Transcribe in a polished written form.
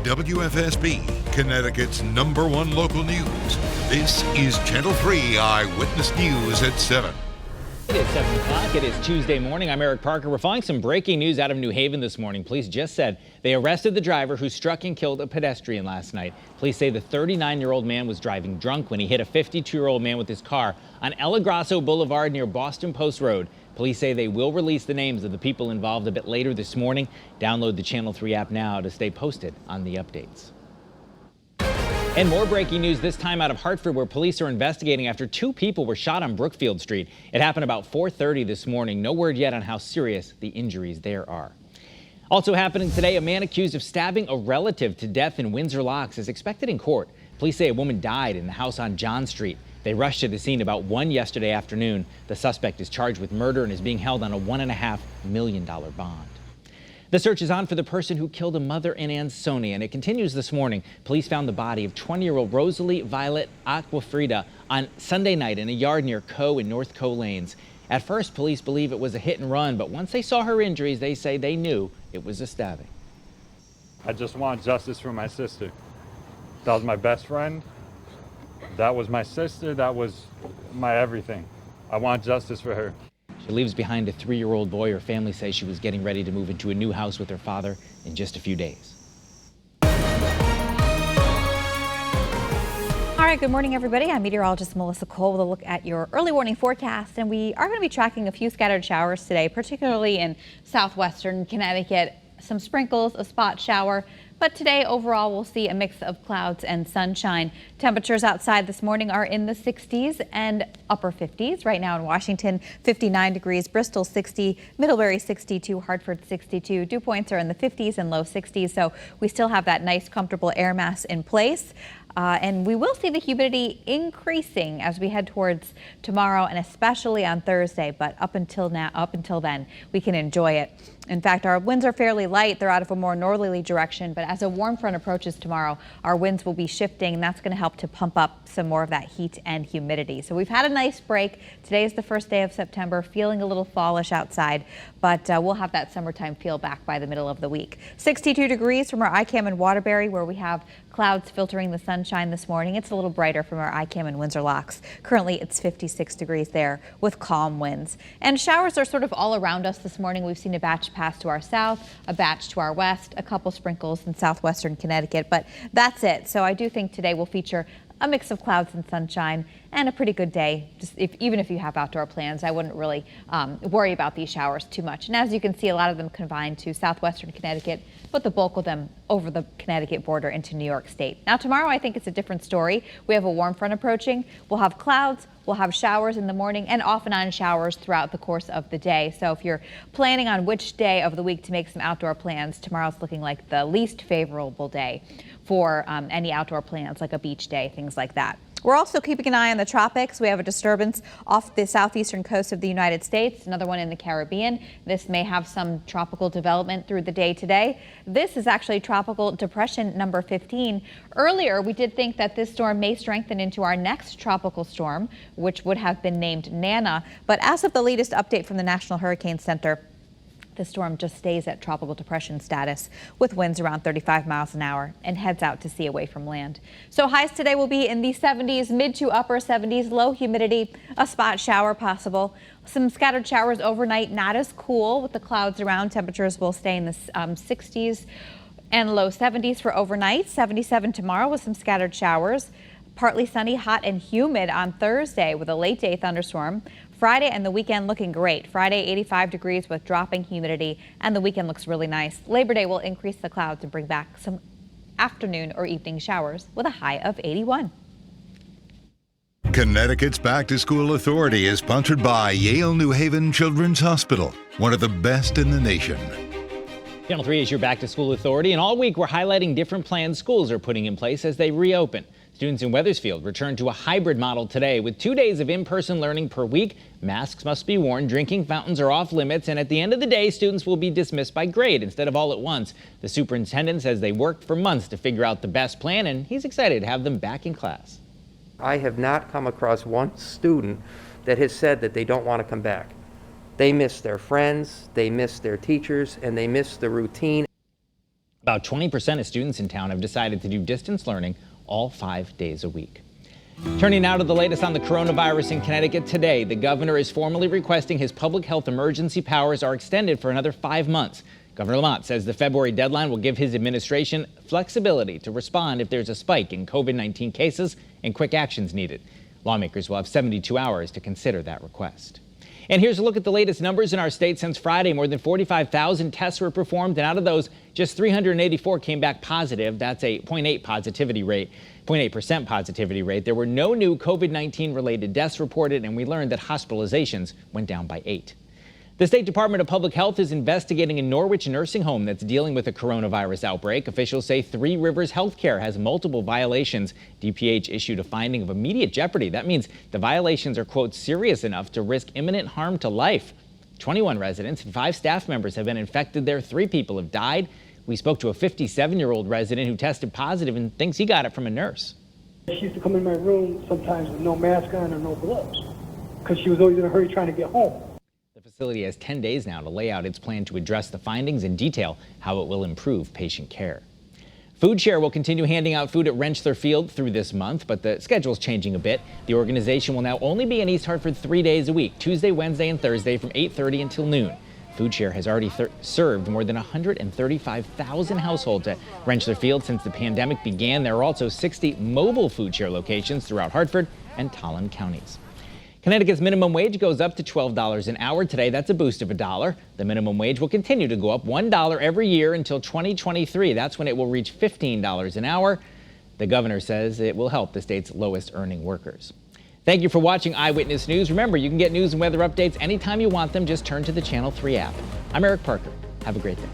WFSB, Connecticut's #1 local news. This is Channel 3 Eyewitness News at 7. It is 7 o'clock. It is Tuesday morning. I'm Eric Parker. We're following some breaking news out of New Haven this morning. Police just said they arrested the driver who struck and killed a pedestrian last night. Police say the 39-year-old man was driving drunk when he hit a 52-year-old man with his car on El Grasso Boulevard near Boston Post Road. Police say they will release the names of the people involved a bit later this morning. Download the Channel 3 app now to stay posted on the updates. And more breaking news, this time out of Hartford, where police are investigating after 2 people were shot on Brookfield Street. It happened about 4:30 this morning. No word yet on how serious the injuries there are. Also happening today, a man accused of stabbing a relative to death in Windsor Locks is expected in court. Police say a woman died in the house on John Street. They rushed to the scene about 1 yesterday afternoon. The suspect is charged with murder and is being held on a $1.5 million bond. The search is on for the person who killed a mother in Ansonia, and it continues this morning. Police found the body of 20-year-old Rosalie Violet Aquafrida on Sunday night in a yard near Coe and North Coe Lanes. At first, police believe it was a hit and run, but once they saw her injuries, they say they knew it was a stabbing. I just want justice for my sister. That was my best friend. That was my sister. That was my everything. I want justice for her. She leaves behind a 3-year-old boy. Her family says she was getting ready to move into a new house with her father in just a few days. All right, good morning, everybody. I'm meteorologist Melissa Cole with a look at your early warning forecast. And we are going to be tracking a few scattered showers today, particularly in southwestern Connecticut. Some sprinkles, a spot shower. But today, overall, we'll see a mix of clouds and sunshine. Temperatures outside this morning are in the 60s and upper 50s. Right now in Washington, 59 degrees, Bristol 60, Middlebury 62, Hartford 62. Dew points are in the 50s and low 60s, so we still have that nice, comfortable air mass in place. And we will see the humidity increasing as we head towards tomorrow and especially on Thursday. But up until then, we can enjoy it. In fact, our winds are fairly light. They're out of a more northerly direction. But as a warm front approaches tomorrow, our winds will be shifting, and that's going to help to pump up some more of that heat and humidity. So we've had a nice break. Today is the first day of September, feeling a little fallish outside, but we'll have that summertime feel back by the middle of the week. 62 degrees from our ICAM in Waterbury, where we have clouds filtering the sunshine this morning. It's a little brighter from our ICAM in Windsor Locks. Currently, it's 56 degrees there with calm winds. And showers are sort of all around us this morning. We've seen a batch pass to our south, a batch to our west, a couple sprinkles in southwestern Connecticut, but that's it. So I do think today will feature a mix of clouds and sunshine and a pretty good day. Even if you have outdoor plans, I wouldn't really worry about these showers too much. And as you can see, a lot of them confined to southwestern Connecticut, but the bulk of them over the Connecticut border into New York State. Now tomorrow, I think it's a different story. We have a warm front approaching. We'll have clouds. We'll have showers in the morning and off and on showers throughout the course of the day. So if you're planning on which day of the week to make some outdoor plans, tomorrow's looking like the least favorable day for any outdoor plans, like a beach day, things like that. We're also keeping an eye on the tropics. We have a disturbance off the southeastern coast of the United States, another one in the Caribbean. This may have some tropical development through the day today. This is actually tropical depression number 15. Earlier, we did think that this storm may strengthen into our next tropical storm, which would have been named Nana. But as of the latest update from the National Hurricane Center, the storm just stays at tropical depression status with winds around 35 miles an hour and heads out to sea away from land. So highs today will be in the 70s, mid to upper 70s, low humidity, a spot shower possible. Some scattered showers overnight, not as cool with the clouds around. Temperatures will stay in the 60s and low 70s for overnight. 77 tomorrow with some scattered showers. Partly sunny, hot and humid on Thursday with a late day thunderstorm. Friday and the weekend looking great. Friday 85 degrees with dropping humidity, and the weekend looks really nice. Labor Day will increase the clouds and bring back some afternoon or evening showers with a high of 81. Connecticut's Back to School Authority is sponsored by Yale New Haven Children's Hospital, one of the best in the nation. Channel 3 is your Back to School Authority, and all week we're highlighting different plans schools are putting in place as they reopen. Students in Wethersfield returned to a hybrid model today with 2 days of in-person learning per week. Masks must be worn, drinking fountains are off limits, and at the end of the day, students will be dismissed by grade instead of all at once. The superintendent says they worked for months to figure out the best plan, and he's excited to have them back in class. I have not come across one student that has said that they don't want to come back. They miss their friends, they miss their teachers, and they miss the routine. About 20% of students in town have decided to do distance learning all 5 days a week. Turning now to the latest on the coronavirus in Connecticut today, the governor is formally requesting his public health emergency powers are extended for another 5 months. Governor Lamont says the February deadline will give his administration flexibility to respond if there's a spike in COVID-19 cases and quick actions needed. Lawmakers will have 72 hours to consider that request. And here's a look at the latest numbers in our state since Friday. More than 45,000 tests were performed, and out of those, just 384 came back positive. That's a 0.8% positivity rate. There were no new COVID-19 related deaths reported, and we learned that hospitalizations went down by 8. The State Department of Public Health is investigating a Norwich nursing home that's dealing with a coronavirus outbreak. Officials say Three Rivers Healthcare has multiple violations. DPH issued a finding of immediate jeopardy. That means the violations are, quote, serious enough to risk imminent harm to life. 21 residents and 5 staff members have been infected there. 3 people have died. We spoke to a 57-year-old resident who tested positive and thinks he got it from a nurse. She used to come in my room sometimes with no mask on or no gloves because she was always in a hurry trying to get home. The facility has 10 days now to lay out its plan to address the findings and detail how it will improve patient care. Food Share will continue handing out food at Rensselaer Field through this month, but the schedule's changing a bit. The organization will now only be in East Hartford 3 days a week, Tuesday, Wednesday, and Thursday from 8:30 until noon. Food Share has already served more than 135,000 households at Rensselaer Field since the pandemic began. There are also 60 mobile Food Share locations throughout Hartford and Tolland counties. Connecticut's minimum wage goes up to $12 an hour today. That's a boost of $1. The minimum wage will continue to go up $1 every year until 2023. That's when it will reach $15 an hour. The governor says it will help the state's lowest earning workers. Thank you for watching Eyewitness News. Remember, you can get news and weather updates anytime you want them. Just turn to the Channel 3 app. I'm Eric Parker. Have a great day.